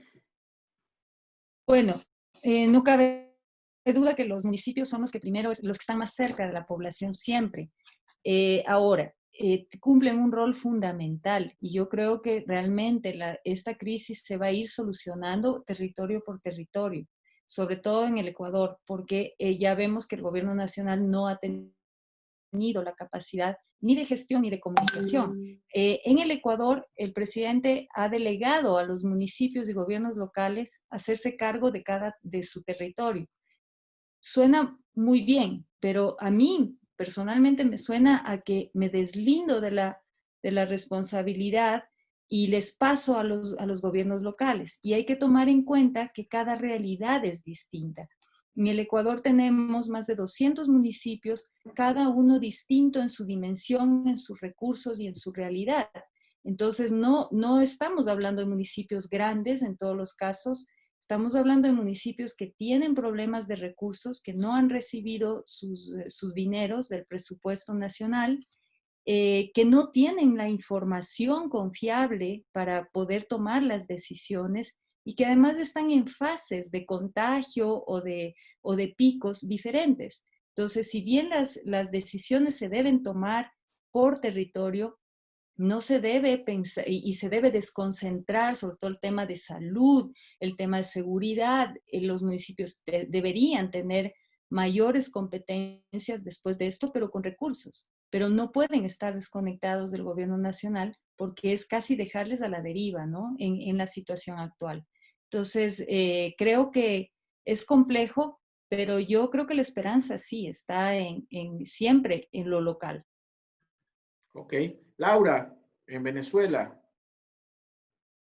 Bueno, no cabe duda que los municipios son los que primero, los que están más cerca de la población siempre. Ahora, cumplen un rol fundamental y yo creo que realmente esta crisis se va a ir solucionando territorio por territorio, sobre todo en el Ecuador, porque ya vemos que el gobierno nacional no ha tenido la capacidad ni de gestión ni de comunicación. En el Ecuador, el presidente ha delegado a los municipios y gobiernos locales hacerse cargo de su territorio. Suena muy bien, pero a mí personalmente me suena a que me deslindo de la responsabilidad y les paso a los gobiernos locales. Y hay que tomar en cuenta que cada realidad es distinta. En el Ecuador tenemos más de 200 municipios, cada uno distinto en su dimensión, en sus recursos y en su realidad. Entonces, no estamos hablando de municipios grandes en todos los casos. Estamos hablando de municipios que tienen problemas de recursos, que no han recibido sus dineros del presupuesto nacional, que no tienen la información confiable para poder tomar las decisiones y que además están en fases de contagio o de picos diferentes. Entonces, si bien las decisiones se deben tomar por territorio, no se debe pensar y se debe desconcentrar sobre todo el tema de salud, el tema de seguridad. Los municipios deberían tener mayores competencias después de esto, pero con recursos. Pero no pueden estar desconectados del gobierno nacional porque es casi dejarles a la deriva, ¿no? En la situación actual. Entonces, creo que es complejo, pero yo creo que la esperanza sí está siempre en lo local. Ok. Laura, en Venezuela.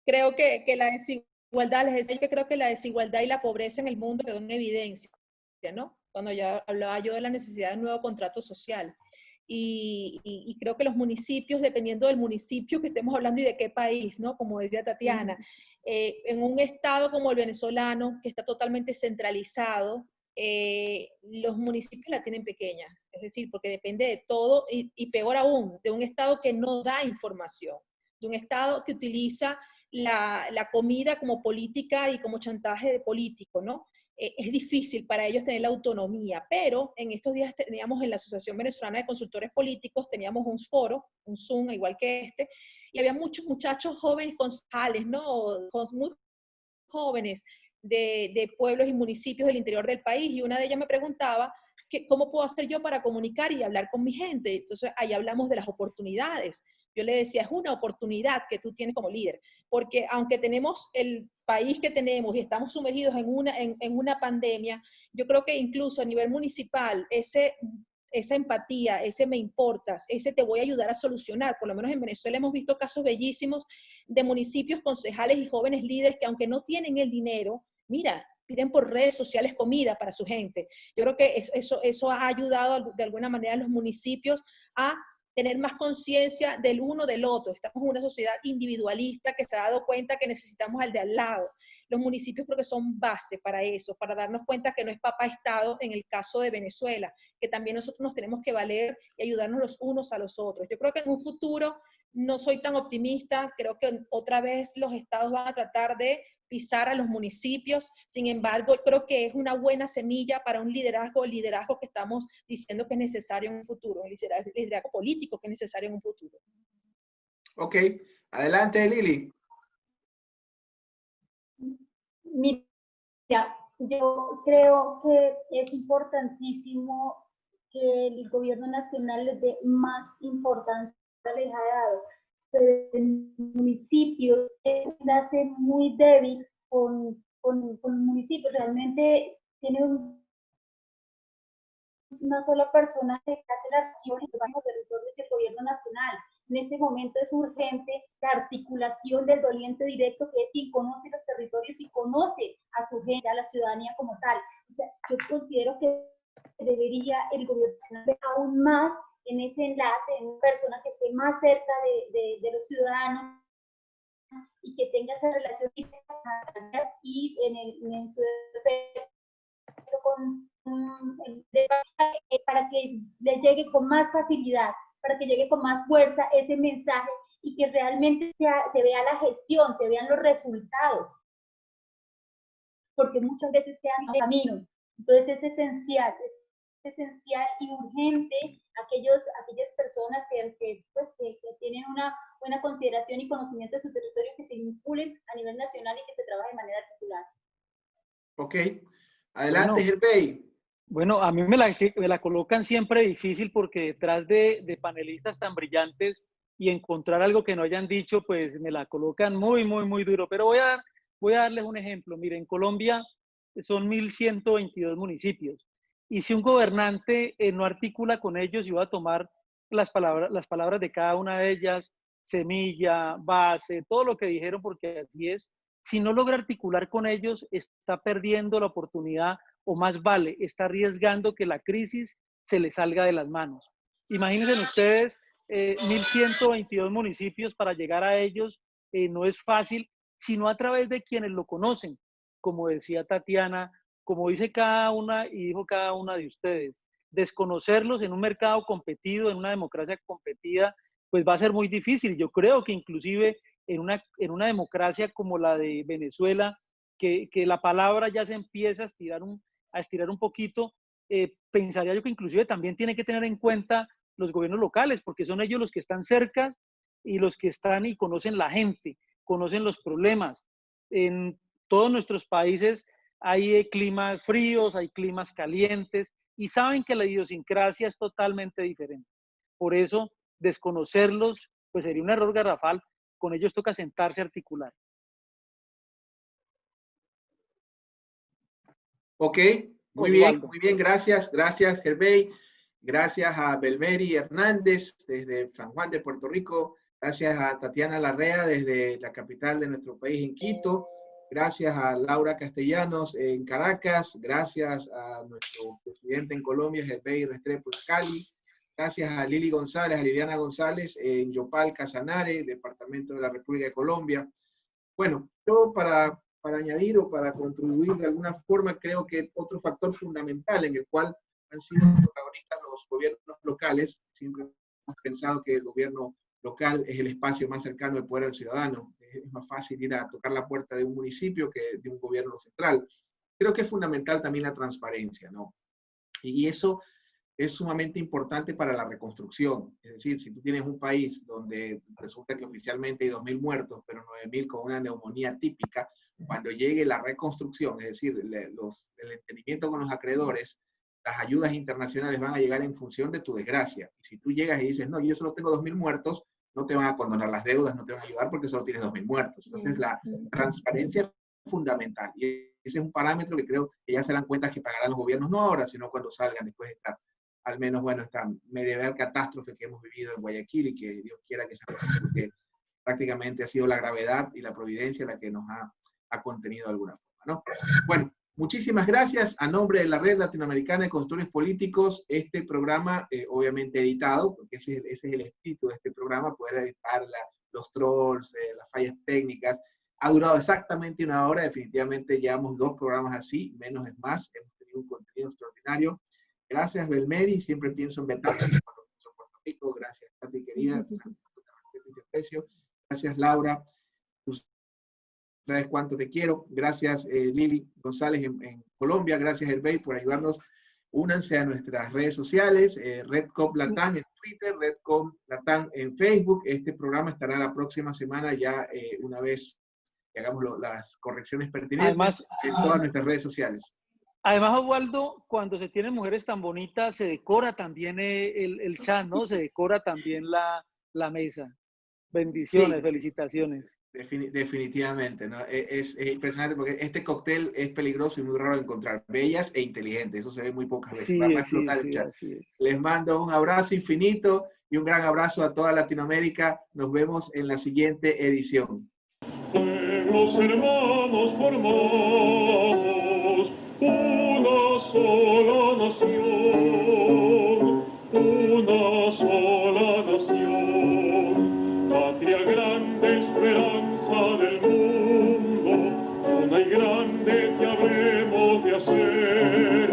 Creo que la desigualdad, les decía que creo que la desigualdad y la pobreza en el mundo quedó en evidencia, ¿no? Cuando ya hablaba yo de la necesidad de un nuevo contrato social. Y creo que los municipios, dependiendo del municipio que estemos hablando y de qué país, ¿no? Como decía Tatiana, en un estado como el venezolano, que está totalmente centralizado, los municipios la tienen pequeña, es decir, porque depende de todo y peor aún, de un estado que no da información, de un estado que utiliza la comida como política y como chantaje de político, ¿no? Es difícil para ellos tener la autonomía, pero en estos días teníamos en la Asociación Venezolana de Consultores Políticos, teníamos un foro, un Zoom igual que este, y había muchos muchachos jóvenes concejales, ¿no? Muy jóvenes de pueblos y municipios del interior del país, y una de ellas me preguntaba cómo puedo hacer yo para comunicar y hablar con mi gente. Entonces ahí hablamos de las oportunidades. Yo le decía, es una oportunidad que tú tienes como líder, porque aunque tenemos el país que tenemos y estamos sumergidos en una pandemia, yo creo que incluso a nivel municipal, esa empatía, ese me importas, ese te voy a ayudar a solucionar. Por lo menos en Venezuela hemos visto casos bellísimos de municipios, concejales y jóvenes líderes que aunque no tienen el dinero, mira, piden por redes sociales comida para su gente. Yo creo que eso ha ayudado de alguna manera a los municipios a tener más conciencia del uno del otro. Estamos en una sociedad individualista que se ha dado cuenta que necesitamos al de al lado. los municipios creo que son base para eso, para darnos cuenta que no es papá Estado en el caso de Venezuela, que también nosotros nos tenemos que valer y ayudarnos los unos a los otros. Yo creo que en un futuro no soy tan optimista, creo que otra vez los estados van a tratar de pisar a los municipios, sin embargo, creo que es una buena semilla para un liderazgo que estamos diciendo que es necesario en un futuro, un liderazgo político que es necesario en un futuro. Ok, adelante Lili. Mira, yo creo que es importantísimo que el gobierno nacional le dé más importancia a les ha dado. Pero en municipios nace muy débil con municipios. Realmente tiene una sola persona que hace la acción en los territorios y el gobierno nacional. En ese momento es urgente la articulación del doliente directo, que es quien conoce los territorios y conoce a su gente, a la ciudadanía como tal. O sea, yo considero que debería el gobierno nacional ver aún más en ese enlace, en una persona que esté más cerca de los ciudadanos y que tenga esa relación y en su efecto para que le llegue con más facilidad, para que llegue con más fuerza ese mensaje y que realmente se vea la gestión, se vean los resultados, porque muchas veces quedan en el camino. Entonces es esencial y urgente aquellas personas que tienen una buena consideración y conocimiento de su territorio, que se vinculen a nivel nacional y que se trabaje de manera articulada. Ok, adelante Gervey. Bueno, a mí me la colocan siempre difícil porque detrás de panelistas tan brillantes y encontrar algo que no hayan dicho, pues me la colocan muy, muy, muy duro. Pero voy a darles un ejemplo. Miren, en Colombia son 1.122 municipios. Y si un gobernante no articula con ellos, y voy a tomar las palabras de cada una de ellas, semilla, base, todo lo que dijeron, porque así es, si no logra articular con ellos, está perdiendo la oportunidad, o más vale, está arriesgando que la crisis se le salga de las manos. Imagínense ustedes, 1.122 municipios, para llegar a ellos no es fácil, sino a través de quienes lo conocen, como decía Tatiana, como dice cada una y dijo cada una de ustedes. Desconocerlos en un mercado competido, en una democracia competida, pues va a ser muy difícil. Yo creo que inclusive en una democracia como la de Venezuela, que la palabra ya se empieza a estirar un poquito, pensaría yo que inclusive también tiene que tener en cuenta los gobiernos locales, porque son ellos los que están cerca y los que están y conocen la gente, conocen los problemas. En todos nuestros países hay climas fríos, hay climas calientes, y saben que la idiosincrasia es totalmente diferente. Por eso, desconocerlos, pues sería un error garrafal. Con ellos toca sentarse a articular. Ok, muy bien, gracias Gervey, gracias a Belmeri Hernández desde San Juan de Puerto Rico, gracias a Tatiana Larrea desde la capital de nuestro país en Quito, gracias a Laura Castellanos en Caracas, gracias a nuestro presidente en Colombia, Gervey Restrepo en Cali, gracias a Lili González, a Liliana González en Yopal, Casanare, departamento de la República de Colombia. Bueno, todo para añadir o para contribuir de alguna forma, creo que otro factor fundamental en el cual han sido protagonistas los gobiernos locales. Siempre hemos pensado que el gobierno local es el espacio más cercano del poder al ciudadano. Es más fácil ir a tocar la puerta de un municipio que de un gobierno central. Creo que es fundamental también la transparencia, ¿no? Y eso es sumamente importante para la reconstrucción. Es decir, si tú tienes un país donde resulta que oficialmente hay 2.000 muertos, pero 9.000 con una neumonía típica, cuando llegue la reconstrucción, es decir, el entendimiento con los acreedores, las ayudas internacionales van a llegar en función de tu desgracia. Y si tú llegas y dices, no, yo solo tengo 2.000 muertos, no te van a condonar las deudas, no te van a ayudar porque solo tienes 2.000 muertos. Entonces, la transparencia es fundamental. Y ese es un parámetro que creo que ya se dan cuenta que pagarán los gobiernos, no ahora, sino cuando salgan después de esta, al menos, bueno, esta medieval catástrofe que hemos vivido en Guayaquil, y que Dios quiera que salga, porque prácticamente ha sido la gravedad y la providencia la que nos ha contenido de alguna forma, ¿no? Bueno, muchísimas gracias. A nombre de la Red Latinoamericana de Consultores Políticos, este programa, obviamente editado, porque ese es el espíritu de este programa, poder editar los trolls, las fallas técnicas, Ha durado exactamente 1 hora, definitivamente llevamos 2 programas así, menos es más, hemos tenido un contenido extraordinario. Gracias, Belmeri, siempre pienso en Betania, cuando pienso en Puerto Rico. Gracias, Tati, querida, te aprecio. Gracias, Laura, tú sabes cuánto te quiero. Gracias, Lili González en Colombia. Gracias, Hervey, por ayudarnos. Únanse a nuestras redes sociales, Redcom Latam en Twitter, Redcom Latam en Facebook. Este programa estará la próxima semana ya una vez que hagamos las correcciones pertinentes en todas nuestras redes sociales. Además, Osvaldo, cuando se tienen mujeres tan bonitas, se decora también el chat, ¿no? Se decora también la mesa. Bendiciones, sí. Felicitaciones. Definitivamente, ¿no? Es impresionante porque este cóctel es peligroso y muy raro de encontrar. Bellas e inteligentes, eso se ve muy pocas veces. Sí, Va a explotar el chat. Les mando un abrazo infinito y un gran abrazo a toda Latinoamérica. Nos vemos en la siguiente edición. Pueblos hermanos formamos una sola nación, una sola nación, patria grande, esperanza del mundo, una y grande que habremos de hacer,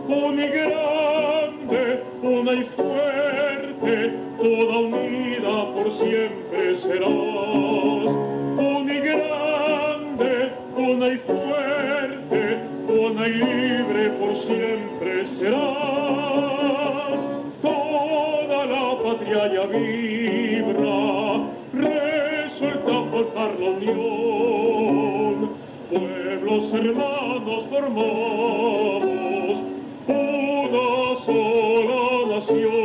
una y grande, una y fuerte, toda unida por siempre serás, una y grande, una y fuerte, una y libre por siempre serás. Toda la patria ya vibra, resuelta a forjar la unión. Pueblos hermanos formamos una sola nación.